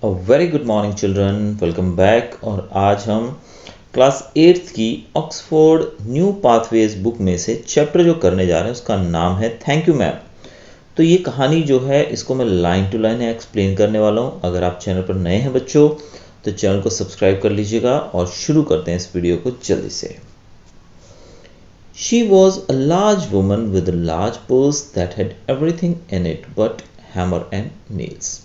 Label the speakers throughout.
Speaker 1: Very good morning children, welcome back. और आज हम क्लास 8th की ऑक्सफोर्ड न्यू पाथवेज बुक में से चैप्टर जो करने जा रहे हैं उसका नाम है थैंक यू मैम। तो ये कहानी जो है इसको मैं लाइन टू लाइन एक्सप्लेन करने वाला हूँ। अगर आप चैनल पर नए हैं बच्चों तो चैनल को सब्सक्राइब कर लीजिएगा और शुरू करते हैं इस वीडियो को जल्दी से। She was a large woman with a large purse that had everything in it but hammer and nails।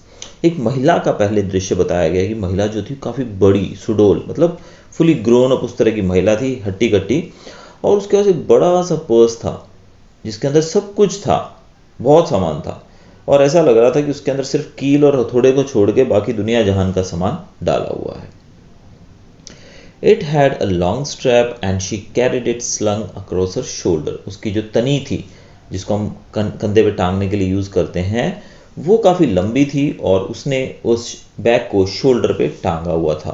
Speaker 1: एक महिला का पहले दृश्य बताया गया कि महिला जो थी काफ़ी बड़ी सुडोल, मतलब फुली ग्रोन अप उस तरह की महिला थी, हट्टी कट्टी, और उसके पास एक बड़ा सा पर्स था जिसके अंदर सब कुछ था, बहुत सामान था, और ऐसा लग रहा था कि उसके अंदर सिर्फ कील और हथौड़े को छोड़ के बाकी दुनिया जहान का सामान डाला हुआ है। It had a long strap and she carried it slung across her shoulder। उसकी जो तनी थी जिसको हम कंधे पे टांगने के लिए यूज़ करते हैं वो काफ़ी लंबी थी और उसने उस बैग को शोल्डर पे टांगा हुआ था।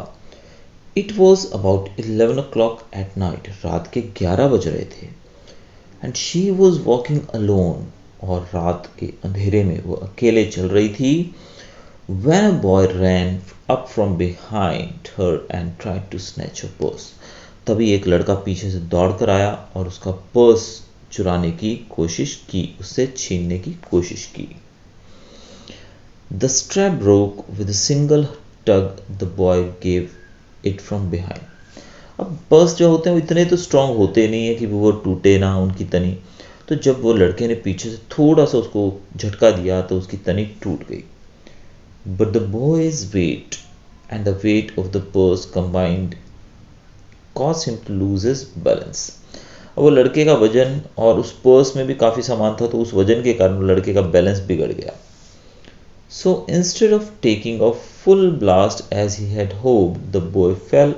Speaker 1: It was about 11 o'clock at night। रात के 11 बज रहे थे। And she was walking alone। और रात के अंधेरे में वो अकेले चल रही थी। When a boy ran up from behind her and tried to snatch her purse। तभी एक लड़का पीछे से दौड़ कर आया और उसका पर्स चुराने की कोशिश की, उससे छीनने की कोशिश की। The strap broke with a single tug the boy gave it from behind। अब पर्स जो होते हैं वो इतने तो स्ट्रांग होते नहीं है कि वो टूटे ना उनकी तनी, तो जब वो लड़के ने पीछे से थोड़ा सा उसको झटका दिया तो उसकी तनी टूट गई। But the boy's weight and the weight of the purse combined caused him to lose his balance। अब वो लड़के का वजन और उस पर्स में भी काफ़ी सामान था, तो उस वजन के कारण लड़के का बैलेंस बिगड़ गया। So instead of taking a full blast as he had hoped, the boy fell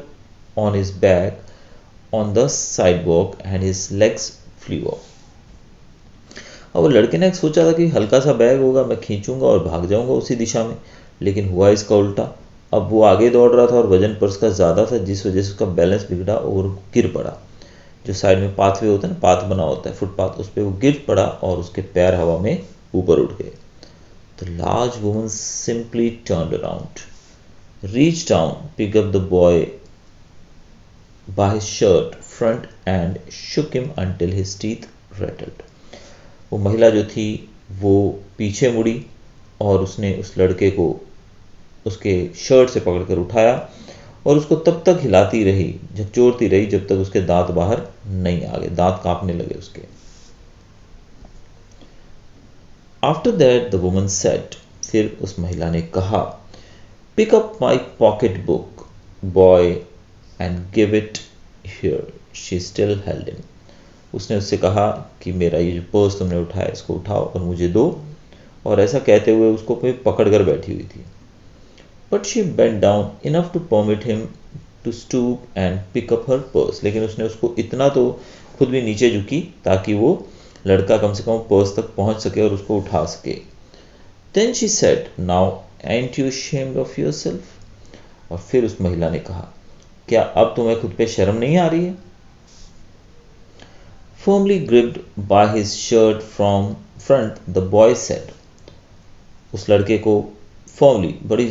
Speaker 1: on his back on the sidewalk and his legs flew off। अब वो लड़के ने सोचा था कि हल्का सा बैग होगा, मैं खींचूंगा और भाग जाऊंगा उसी दिशा में, लेकिन हुआ इसका उल्टा। अब वो आगे दौड़ रहा था और वजन पर्स का ज़्यादा था, जिस वजह से उसका बैलेंस बिगड़ा और गिर पड़ा। जो साइड में पाथवे होता है ना, पाथ बना होता है फुटपाथ, उस पर वो गिर पड़ा और उसके पैर हवा में ऊपर उठ गए। The large woman simply turned around, reached down, pick up the boy by his shirt front and shook him until his teeth rattled. वो महिला जो थी वो पीछे मुड़ी और उसने उस लड़के को उसके शर्ट से पकड़कर उठाया और उसको तब तक हिलाती रही, झकझोरती रही, जब तक उसके दांत बाहर नहीं आ गए, दांत कांपने लगे उसके। After that the woman said, फिर उस महिला ने कहा, pick up my pocket book boy and give it here. She still held him. उसने उससे कहा कि मेरा ये जो पर्स तुमने उठाया इसको उठाओ और मुझे दो, और ऐसा कहते हुए उसको पकड़ कर बैठी हुई थी। But she bent down enough to permit him to stoop and pick up her purse. लेकिन उसने उसको इतना तो खुद भी नीचे झुकी ताकि वो लड़का कम से कम पर्स तक पहुंच सके और उसको उठा सके। Then she said, now ain't you ashamed of yourself. और फिर उस महिला ने कहा, क्या अब तुम्हें खुद पे शर्म नहीं आ रही है? Firmly gripped by his shirt from front, the boy said। उस लड़के को फॉर्मली, बड़ी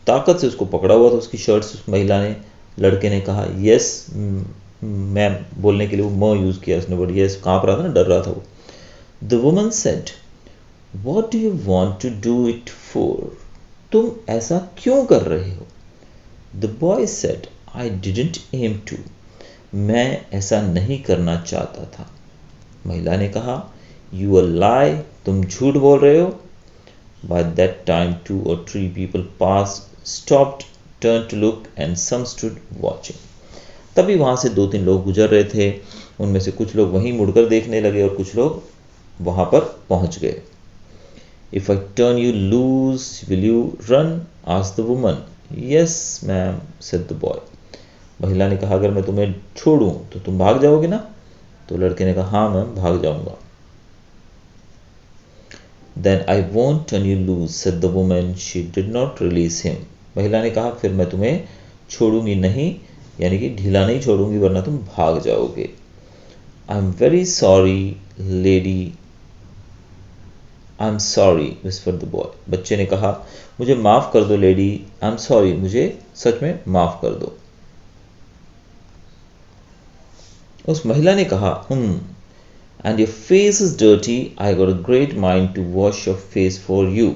Speaker 1: ताकत से उसको पकड़ा हुआ था उसकी शर्ट से उस महिला ने। लड़के ने कहा, यस मैम, बोलने के लिए वो म यूज़ किया उसने, बट यस काँप रहा था ना, डर रहा था वो। The woman said, what do you want to do it for? तुम ऐसा क्यों कर रहे हो? The boy said, I didn't aim to. मैं ऐसा नहीं करना चाहता था। महिला ने कहा, यू अ लाई, तुम झूठ बोल रहे हो। By that time 2 or 3 people passed, stopped, turned to look and some stood watching। तभी वहां से 2-3 लोग गुजर रहे थे, उनमें से कुछ लोग वहीं मुड़कर देखने लगे और कुछ लोग वहां पर पहुंच गए। If I turn you loose will you run? Asked the woman. Yes ma'am, said the boy. महिला ने कहा, अगर मैं तुम्हें छोड़ूं तो तुम भाग जाओगे ना? तो लड़के ने कहा, हाँ मैम, भाग जाऊंगा। Then I won't turn you loose, said the woman. She did not release him. महिला ने कहा, फिर मैं तुम्हें छोड़ूंगी नहीं, यानी कि ढीला नहीं छोड़ूंगी, वरना तुम भाग जाओगे। I am very sorry lady I am sorry whispered the boy. बच्चे ने कहा, मुझे माफ़ कर दो लेडी, आई एम सॉरी, मुझे सच में माफ़ कर दो। उस महिला ने कहा, and your face is dirty, I got a great mind to wash your face for you.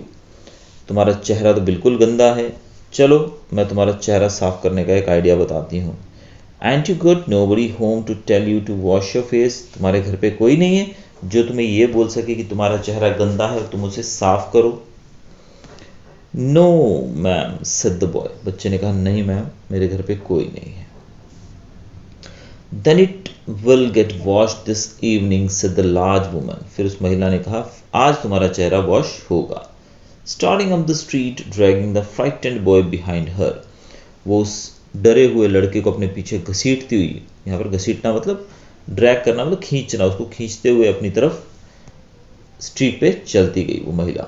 Speaker 1: तुम्हारा चेहरा तो बिल्कुल गंदा है, चलो मैं तुम्हारा चेहरा साफ करने का एक आइडिया बताती हूँ। And you got nobody home to tell you to wash your face. तुम्हारे घर पे कोई नहीं है जो तुम्हें ये बोल सके कि तुम्हारा चेहरा गंदा है और तुम उसे साफ करो। No ma'am said the boy. बच्चे ने कहा, नहीं मैम, मेरे घर पे कोई नहीं है। Then it will get wash this evening said the large woman. फिर उस महिला ने कहा, आज तुम्हारा चेहरा वॉश होगा। Starting up the street dragging the frightened boy behind her. वो उस डरे हुए लड़के को अपने पीछे घसीटती हुई, यहाँ पर घसीटना मतलब ड्रैग करना मतलब खींचना, उसको खींचते हुए अपनी तरफ स्ट्रीट पे चलती गई वो महिला।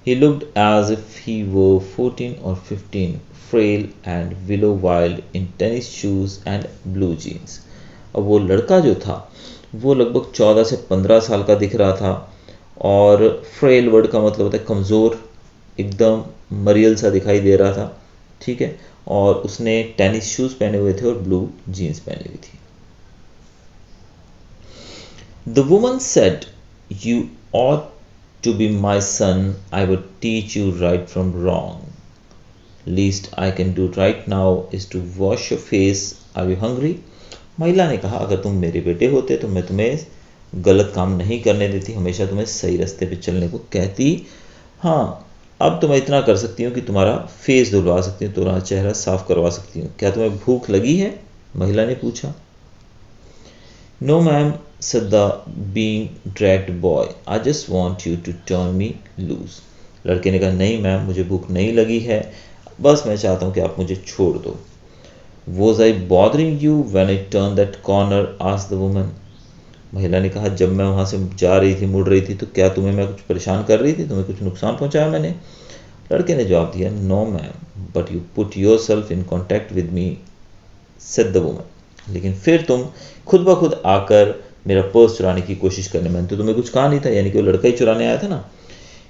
Speaker 1: He looked as if he were 14 or 15, frail and willow wild in tennis shoes and blue jeans. अब वो लड़का जो था वो लगभग 14 से 15 साल का दिख रहा था, और फ्रेल वर्ड का मतलब होता है कमज़ोर, एकदम मरियल सा दिखाई दे रहा था, ठीक है, और उसने टेनिस शूज़ पहने हुए थे और ब्लू जीन्स पहनी हुई थी। The woman said, you ought to be my son, I would teach you right from wrong. Least I can do right now is to wash your face. Are you hungry? महिला ने कहा, अगर तुम मेरे बेटे होते तो मैं तुम्हें गलत काम नहीं करने देती, हमेशा तुम्हें सही रास्ते पे चलने को कहती। हाँ, अब तो मैं इतना कर सकती हूँ कि तुम्हारा फेस धुलवा सकती हूँ, तुम्हारा चेहरा साफ करवा सकती हूँ। क्या तुम्हें भूख लगी है? महिला ने पूछा। No ma'am said the being dragged boy, I just want you to turn me loose. लड़के ने कहा, नहीं मैम, मुझे भूख नहीं लगी है, बस मैं चाहता हूँ कि आप मुझे छोड़ दो। Was I bothering you when I turned that corner? asked the woman. महिला ने कहा, जब मैं वहाँ से जा रही थी, मुड़ रही थी, तो क्या तुम्हें मैं कुछ परेशान कर रही थी, तुम्हें कुछ नुकसान पहुँचाया मैंने? लड़के ने जवाब दिया, no ma'am, but you put yourself in contact with me said the woman. लेकिन फिर तुम खुद ब खुद आकर मेरा पर्स चुराने की कोशिश करने, मैंने तो तुम्हें कुछ कहा नहीं था, यानी कि वो लड़का ही चुराने आया था ना।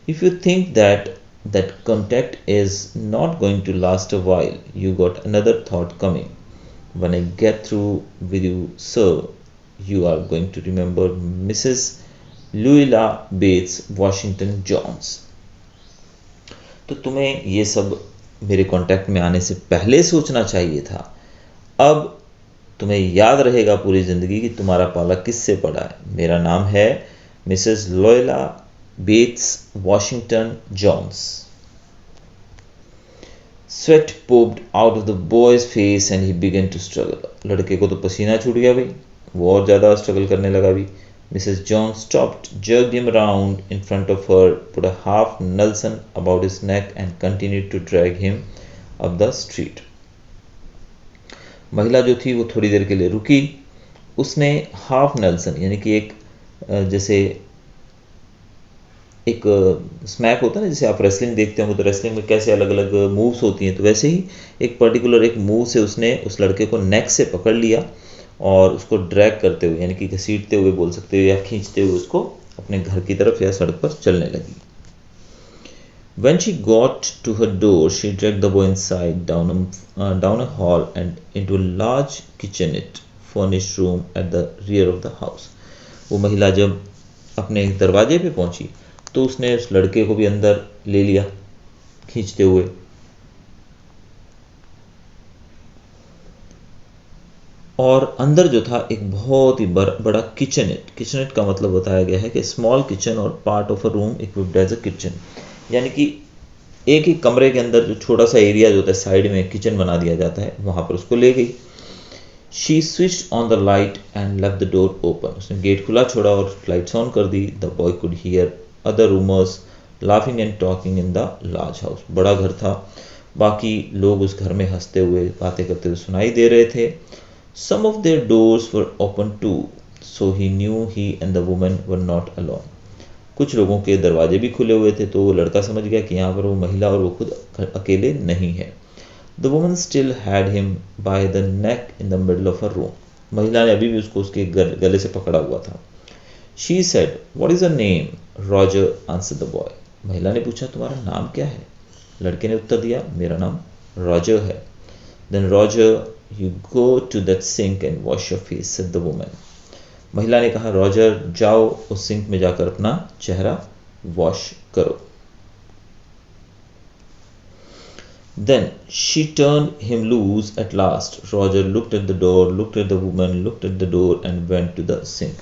Speaker 1: If you think that contact is not going to last a while, you got another thought coming when I get through with you sir, you are going to remember Mrs Luella Bates Washington Jones. तो तुम्हें ये सब मेरे contact में आने से पहले सोचना चाहिए था। अब तुम्हें याद रहेगा पूरी ज़िंदगी कि तुम्हारा पाला किससे पड़ा है। मेरा नाम है Mrs Luella Bates Washington Jones. Sweat popped out of the boy's face and he began to struggle. लड़के को तो पसीना छूट गया भाई, वो और ज़्यादा स्ट्रगल करने लगा भी। Mrs Jones stopped, jerked him around in front of her, put a half Nelson about his neck and continued to drag him up the street. महिला जो थी वो थोड़ी देर के लिए रुकी, उसने हाफ नेल्सन यानी कि एक जैसे एक स्मैक होता है ना, जैसे आप रेसलिंग देखते होंगे तो रेसलिंग में कैसे अलग अलग मूव्स होती हैं, तो वैसे ही एक पर्टिकुलर एक मूव से उसने उस लड़के को नेक से पकड़ लिया और उसको ड्रैग करते हुए यानी कि घसीटते हुए बोल सकते हो या खींचते हुए उसको अपने घर की तरफ या सड़क पर चलने लगी। When she got to her door, she dragged the boy inside, down a hall and into a large kitchenette furnished room at the rear of the house. वो महिला जब अपने दरवाजे पे पहुंची तो उसने उस लड़के को भी अंदर ले लिया खींचते हुए। और अंदर जो था एक बहुत ही बड़ा किचनेट का मतलब बताया गया है कि स्मॉल किचन और part of a room equipped as a kitchen, यानी कि एक ही कमरे के अंदर जो छोटा सा एरिया जो होता है साइड में किचन बना दिया जाता है, वहाँ पर उसको ले गई। She switched on the light and left the door open. उसने गेट खुला छोड़ा और लाइट्स ऑन कर दी। The boy could hear other roomers laughing and talking in the large house. बड़ा घर था, बाकी लोग उस घर में हंसते हुए बातें करते हुए सुनाई दे रहे थे। Some of their doors were open too, so he knew he and the woman were not alone. कुछ लोगों के दरवाजे भी खुले हुए थे, तो वो लड़का समझ गया कि यहाँ पर वो महिला और वो खुद अकेले नहीं है। The woman still had him by the neck in the middle of her room. महिला ने अभी भी उसको उसके गले से पकड़ा हुआ था। She said, what is your name? Roger answered the boy. महिला ने पूछा, तुम्हारा नाम क्या है? लड़के ने उत्तर दिया, मेरा नाम रॉजर है। Then Roger, you go to that sink and wash your face, said the woman. महिला ने कहा, रॉजर जाओ उस सिंक में जाकर अपना चेहरा वॉश करो। Then she turned him loose at last. Roger looked at the door, looked at the woman, looked at the door and went to the sink.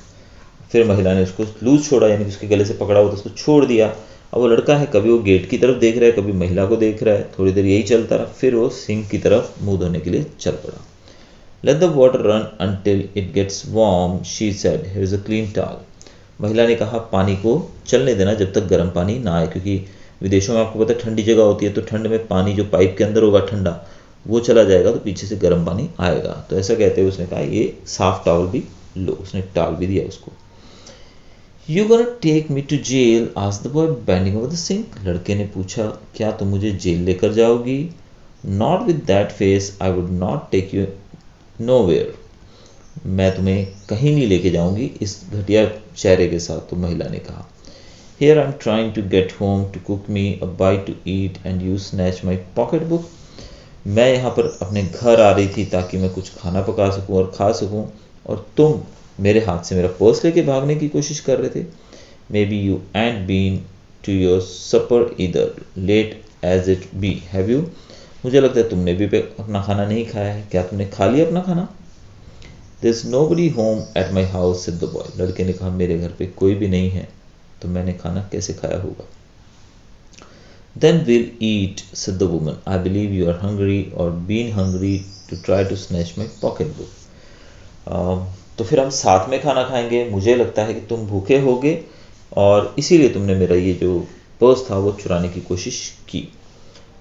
Speaker 1: फिर महिला ने उसको लूज छोड़ा, यानी कि उसके गले से पकड़ा हुआ था, उसको छोड़ दिया। अब वो लड़का है, कभी वो गेट की तरफ देख रहा है, कभी महिला को देख रहा है। थोड़ी देर यही चलता रहा, फिर वो सिंक की तरफ मुंह धोने के लिए चल पड़ा। Let the water run until it gets warm, she said. Here is a clean towel. महिला ने कहा, पानी को चलने देना जब तक गर्म पानी ना आए, क्योंकि विदेशों में आपको पता है ठंडी जगह होती है, तो ठंड में पानी जो पाइप के अंदर होगा ठंडा, वो चला जाएगा तो पीछे से गर्म पानी आएगा। तो ऐसा कहते हुए उसने कहा, ये साफ टॉवल भी लो। उसने टॉवल भी दिया उसको। You gonna take me to jail? asked the boy bending over the sink. लड़के ने पूछा, क्या तुम मुझे जेल लेकर जाओगी? Not with that face, I would not take you nowhere. मैं तुम्हें कहीं नहीं लेके जाऊंगी इस घटिया चेहरे के साथ। तो महिला ने कहा, Here I'm trying to get home to cook me a bite to eat and you snatch my pocketbook. मैं यहाँ पर अपने घर आ रही थी ताकि मैं कुछ खाना पका सकूं और खा सकूं, और तुम मेरे हाथ से मेरा पर्स लेके भागने की कोशिश कर रहे थे। Maybe you ain't been to your supper either, late as it be, have you? मुझे लगता है तुमने भी अपना खाना नहीं खाया है। क्या तुमने खा लिया अपना खाना? There's nobody home at my house, said the boy. लड़के ने कहा, मेरे घर पे कोई भी नहीं है, तो मैंने खाना कैसे खाया होगा? Then we'll eat, said the woman. I believe you are hungry or been hungry to try to snatch my pocketbook. तो फिर हम साथ में खाना खाएंगे। मुझे लगता है कि तुम भूखे होगे और इसीलिए तुमने मेरा ये जो पर्स था वो चुराने की कोशिश की।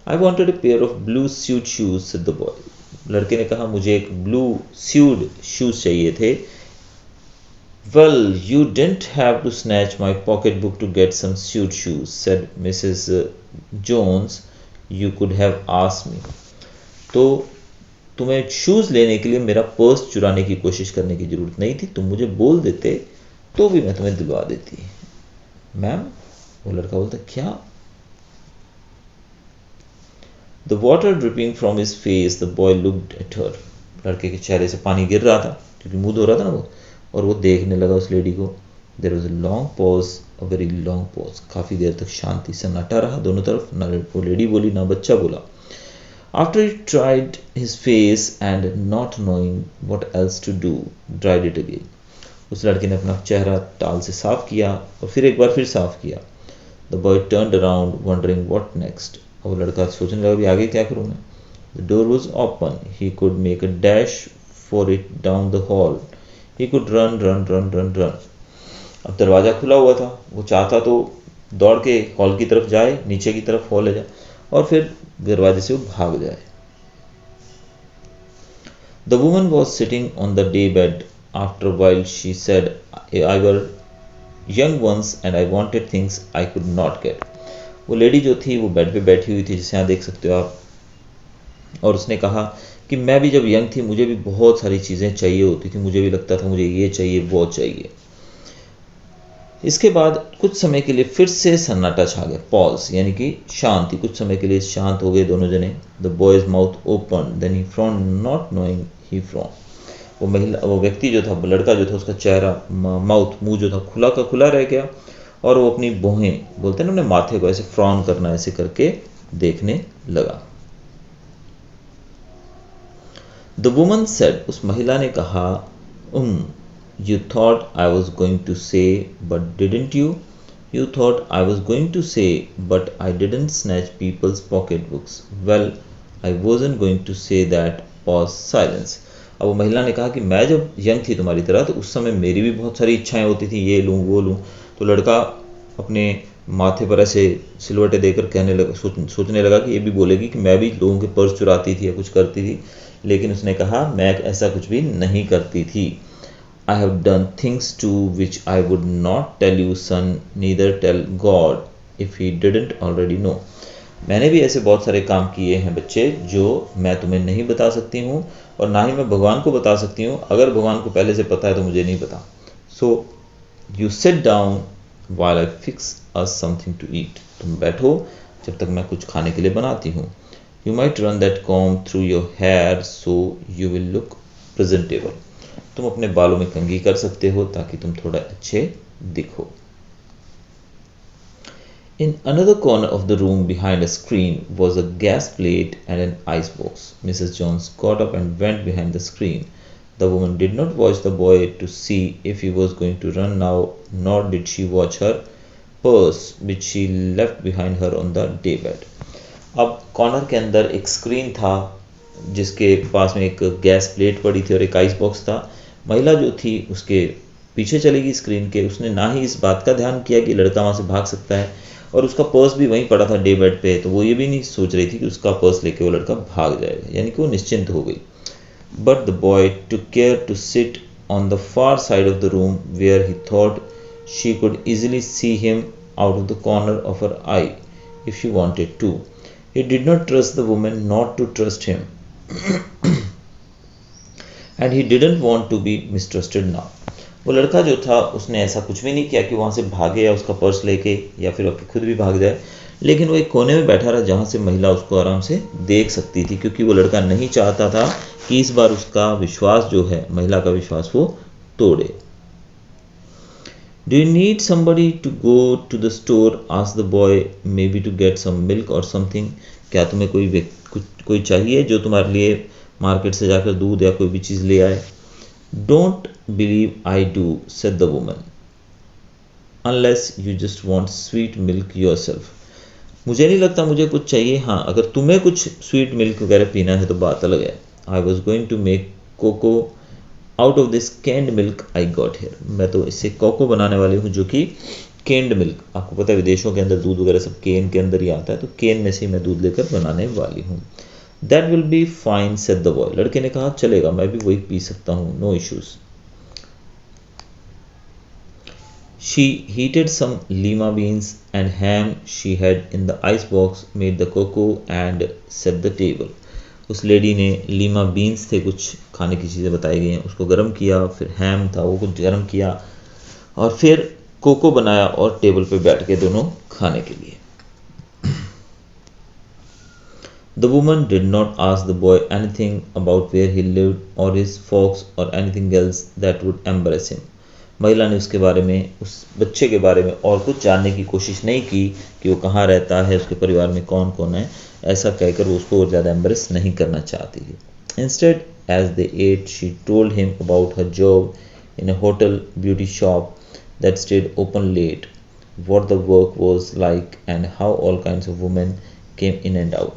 Speaker 1: I wanted a pair of blue suede shoes, said the boy. लड़के ने कहा, मुझे एक ब्लू suede shoes चाहिए थे। Well, you didn't have to snatch my pocketbook to get some suede shoes, said Mrs. Jones. You could have asked me. तो तुम्हें shoes लेने के लिए मेरा पर्स चुराने की कोशिश करने की ज़रूरत नहीं थी, तुम मुझे बोल देते तो भी मैं तुम्हें दिलवा देती। मैम? वो लड़का बोलता, क्या? The water dripping from his face, the boy looked at her. लड़के के चेहरे से पानी गिर रहा था क्योंकि मुंह धो रहा था ना वो, और वो देखने लगा उस लेडी को। There was a long pause, a very long pause. काफ़ी देर तक शांति सन्नाटा रहा दोनों तरफ। ना वो लेडी बोली ना बच्चा बोला। After he tried his face and not knowing what else to do, dried it again. उस लड़के ने अपना चेहरा टाल से साफ किया और फिर एक बार फिर साफ किया। The boy turned around, wondering what next. और वो लड़का सोचने लगा, भी आगे क्या करूँ मैं? The door was open. He could make a dash for it down the hall. He could run. अब दरवाज़ा खुला हुआ था, वो चाहता तो दौड़ के हॉल की तरफ जाए, नीचे की तरफ हॉल ले जाए और फिर दरवाजे से वो भाग जाए। The woman was sitting on the day bed. After a while she said, I were young once and I wanted things I could not get. वो लेडी जो थी वो बेड पे बैठी हुई थी, जिसे यहाँ देख सकते हो आप, और उसने कहा कि मैं भी जब यंग थी मुझे भी बहुत सारी चीज़ें चाहिए होती थी, मुझे भी लगता था मुझे ये चाहिए वो चाहिए। इसके बाद कुछ समय के लिए फिर से सन्नाटा छा गया, पॉज यानी कि शांति। कुछ समय के लिए शांत हो गए दोनों जने। The boy's mouth open, then he frown, not knowing he frown. वो व्यक्ति जो था, लड़का जो था, उसका चेहरा, माउथ, मुंह जो था खुला का खुला रह गया और वो अपनी भौहें, बोलते हैं ना, अपने माथे को ऐसे फ्रॉन करना, ऐसे करके देखने लगा। द वुमन सेड, उस महिला ने कहा, You thought I was going to say, but didn't you? You thought I was going to say, but I didn't snatch people's pocketbooks. Well, I wasn't going to say that. Pause, silence. अब वो महिला ने कहा कि मैं जब young थी तुम्हारी तरह, तो उस समय मेरी भी बहुत सारी इच्छाएं होती थी, ये लूँ वो लूँ। तो लड़का अपने माथे पर ऐसे सिलवटे देकर कहने लगा, सोचने लगा कि ये भी बोलेगी कि मैं भी लोगों के पर्स चुराती थी या कुछ करती थी, लेकिन उसने कहा मैं ऐसा कुछ भी नहीं करती थी। I have done things too which I would not tell you, son, neither tell God if he didn't already know. मैंने भी ऐसे बहुत सारे काम किए हैं बच्चे जो मैं तुम्हें नहीं बता सकती हूँ, और ना ही मैं भगवान को बता सकती हूँ। अगर भगवान को पहले से पता है तो मुझे नहीं पता। So you sit down while I fix us something to eat. तुम बैठो जब तक मैं कुछ खाने के लिए बनाती हूँ. You might run that comb through your hair so you will look presentable. तुम अपने बालों में कंघी कर सकते हो ताकि तुम थोड़ा अच्छे दिखो. In another corner of the room behind a screen was a gas plate and an ice box. Mrs. Jones got up and went behind the screen. The woman did not watch the boy to see if he was going to run now, nor did she watch her purse, which she left behind her on the daybed. अब corner के अंदर एक screen था जिसके पास में एक gas plate पड़ी थी और एक आइस बॉक्स था. महिला जो थी उसके पीछे चली गई स्क्रीन के. उसने ना ही इस बात का ध्यान किया कि लड़का वहाँ से भाग सकता है, और उसका पर्स भी वहीं पड़ा था डे बेड पे, तो वो ये भी नहीं सोच रही थी कि उसका पर्स लेके वो लड़का भाग जाएगा, यानी कि वो निश्चिंत हो गई. But the boy took care to sit on the far side of the room where he thought she could easily see him out of the corner of her eye if she wanted to. He did not trust the woman not to trust him and he didn't want to be mistrusted now. वो लड़का जो था उसने ऐसा कुछ भी नहीं किया कि वहाँ से भागे या उसका पर्स लेके या फिर खुद भी भाग जाए, लेकिन वो एक कोने में बैठा रहा जहाँ से महिला उसको आराम से देख सकती थी, क्योंकि वो लड़का नहीं चाहता था कि इस बार उसका विश्वास जो है, महिला का विश्वास, वो तोड़े. Do you need somebody to go to the store? asked the boy, maybe to get some milk or something. क्या तुम्हें कोई चाहिए जो तुम्हारे लिए मार्केट से जाकर दूध या कोई भी चीज़ ले आए? Don't believe I do, said the woman, unless you just want sweet milk yourself. मुझे नहीं लगता मुझे कुछ चाहिए. हाँ, अगर तुम्हें कुछ स्वीट मिल्क वगैरह पीना है तो बात अलग है. I was going to make cocoa out of this canned milk I got here. मैं तो इससे कोको बनाने वाली हूँ, जो कि केन्ड मिल्क, आपको पता है विदेशों के अंदर दूध वगैरह सब केन के अंदर ही आता है, तो केन में से मैं दूध लेकर बनाने वाली हूँ. That will be fine, said the boy. लड़के ने कहा चलेगा, मैं भी वही पी सकता हूँ, no issues. She heated some lima beans and ham she had in the ice box, made the cocoa and set the table. उस लेडी ने लीमा बीन्स थे, कुछ खाने की चीज़ें बताई गई हैं, उसको गर्म किया, फिर हैम था वो कुछ गर्म किया, और फिर कोको बनाया और टेबल पे बैठ के दोनों खाने के लिए. The woman did not ask the boy anything about where he lived or his folks or anything else that would embarrass him. महिला ने उसके बारे में, उस बच्चे के बारे में और कुछ जानने की कोशिश नहीं की कि वो कहाँ रहता है, उसके परिवार में कौन कौन है. ऐसा कहकर वो उसको और ज़्यादा एम्बरेस नहीं करना चाहती थी. Instead, as they ate, she told him about her job in a hotel beauty shop that stayed open late, what the work was like and how all kinds of women came in and out.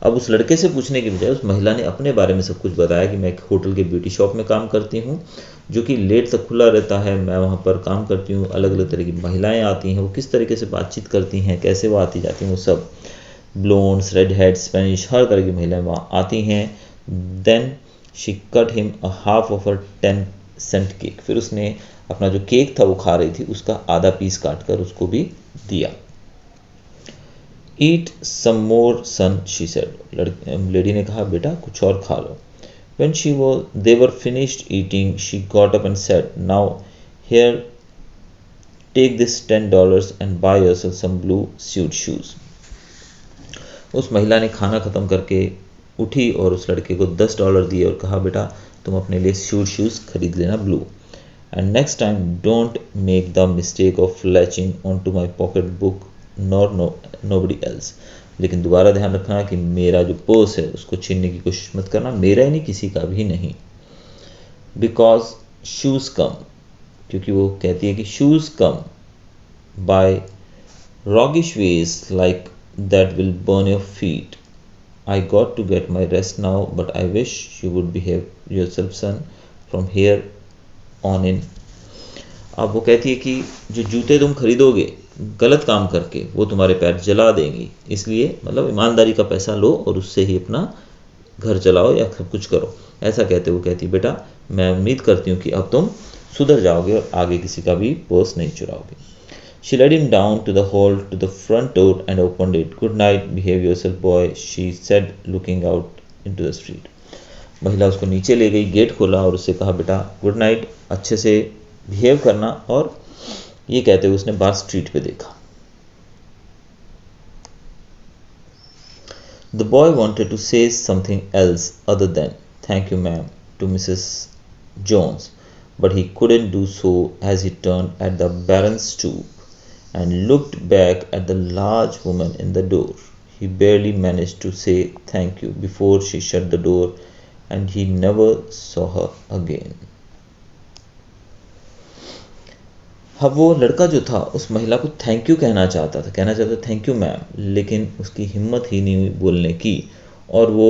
Speaker 1: अब उस लड़के से पूछने की बजाय उस महिला ने अपने बारे में सब कुछ बताया कि मैं एक होटल के ब्यूटी शॉप में काम करती हूँ जो कि लेट तक खुला रहता है, मैं वहाँ पर काम करती हूँ, अलग अलग तरह की महिलाएं आती हैं, वो किस तरीके से बातचीत करती हैं, कैसे वो आती जाती हैं, वो सब ब्लोन्स, रेड हेड, स्पेनिश, हर तरह की महिलाएं वहाँ आती हैं. Then she cut him a half of a 10 cent cake. फिर उसने अपना जो केक था वो खा रही थी उसका आधा पीस काट कर उसको भी दिया. Eat some more, son, she said. Lady ने कहा बेटा कुछ और खा लो. When they were finished eating, she got up and said, now here, take this $10 and buy yourself some blue suede shoes. उस महिला ने खाना ख़त्म करके उठी और उस लड़के को $10 दिए और कहा बेटा तुम अपने लिए सूट शूज़ खरीद लेना blue. And next time don't make the mistake of latching onto my pocket book nobody else. लेकिन दोबारा ध्यान रखना कि मेरा जो पर्स है उसको छीनने की कोशिश मत करना, मेरा ही नहीं किसी का भी नहीं. Because shoes come, क्योंकि वो कहती है कि shoes come by roguish ways like that will burn your feet. I got to get my rest now, but I wish you would behave yourself, son, from here on in. अब वो कहती है कि जो जूते तुम खरीदोगे गलत काम करके वो तुम्हारे पैर जला देंगी, इसलिए मतलब ईमानदारी का पैसा लो और उससे ही अपना घर चलाओ या सब कुछ करो. ऐसा कहते वो कहती बेटा मैं उम्मीद करती हूँ कि अब तुम सुधर जाओगे और आगे किसी का भी पर्स नहीं चुराओगे. She led him down to the hall to the front door and opened it. Good night, behave yourself, boy, she said, looking out into the street. महिला उसको नीचे ले गई, गेट खोला और उससे कहा बेटा गुड नाइट, अच्छे से बिहेव करना और ये कहते हुए उसने बार स्ट्रीट पे देखा। The boy wanted to say something else other than thank you ma'am to Mrs. Jones, but he couldn't do so as he turned at the Baron's stoop and looked back at the large woman in the door. He barely managed to say thank you before she shut the door, and he never saw her again. अब वो लड़का जो था उस महिला को thank you कहना चाहता था थैंक यू मैम, लेकिन उसकी हिम्मत ही नहीं हुई बोलने की, और वो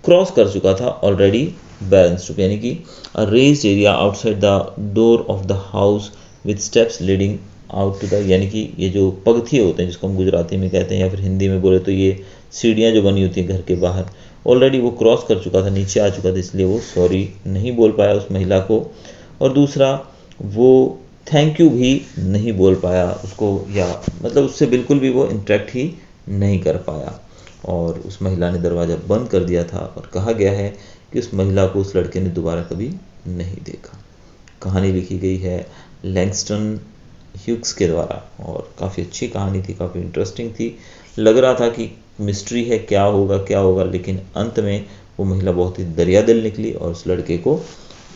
Speaker 1: क्रॉस कर चुका था ऑलरेडी बैलेंस टू, यानी कि a raised area outside the door of the house with steps leading out to the, यानी कि ये जो पगथिए होते हैं जिसको हम गुजराती में कहते हैं या फिर हिंदी में बोले तो ये सीढ़ियाँ जो बनी होती हैं घर के बाहर, ऑलरेडी वो क्रॉस कर चुका था, नीचे आ चुका था, इसलिए वो सॉरी नहीं बोल पाया उस महिला को। और दूसरा वो थैंक यू भी नहीं बोल पाया उसको, या मतलब उससे बिल्कुल भी वो इंटरेक्ट ही नहीं कर पाया, और उस महिला ने दरवाज़ा बंद कर दिया था, और कहा गया है कि उस महिला को उस लड़के ने दोबारा कभी नहीं देखा। कहानी लिखी गई है लैंगस्टन ह्यूग्स के द्वारा, और काफ़ी अच्छी कहानी थी, काफ़ी इंटरेस्टिंग थी। लग रहा था कि मिस्ट्री है, क्या होगा, लेकिन अंत में वो महिला बहुत ही दरियादिल निकली और उस लड़के को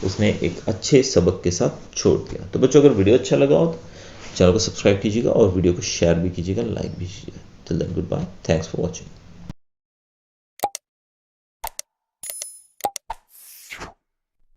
Speaker 1: उसने एक अच्छे सबक के साथ छोड़ दिया। तो बच्चों, अगर वीडियो अच्छा लगा हो तो चैनल को सब्सक्राइब कीजिएगा और वीडियो को शेयर भी कीजिएगा, लाइक भी कीजिएगा। Till then goodbye, thanks for watching.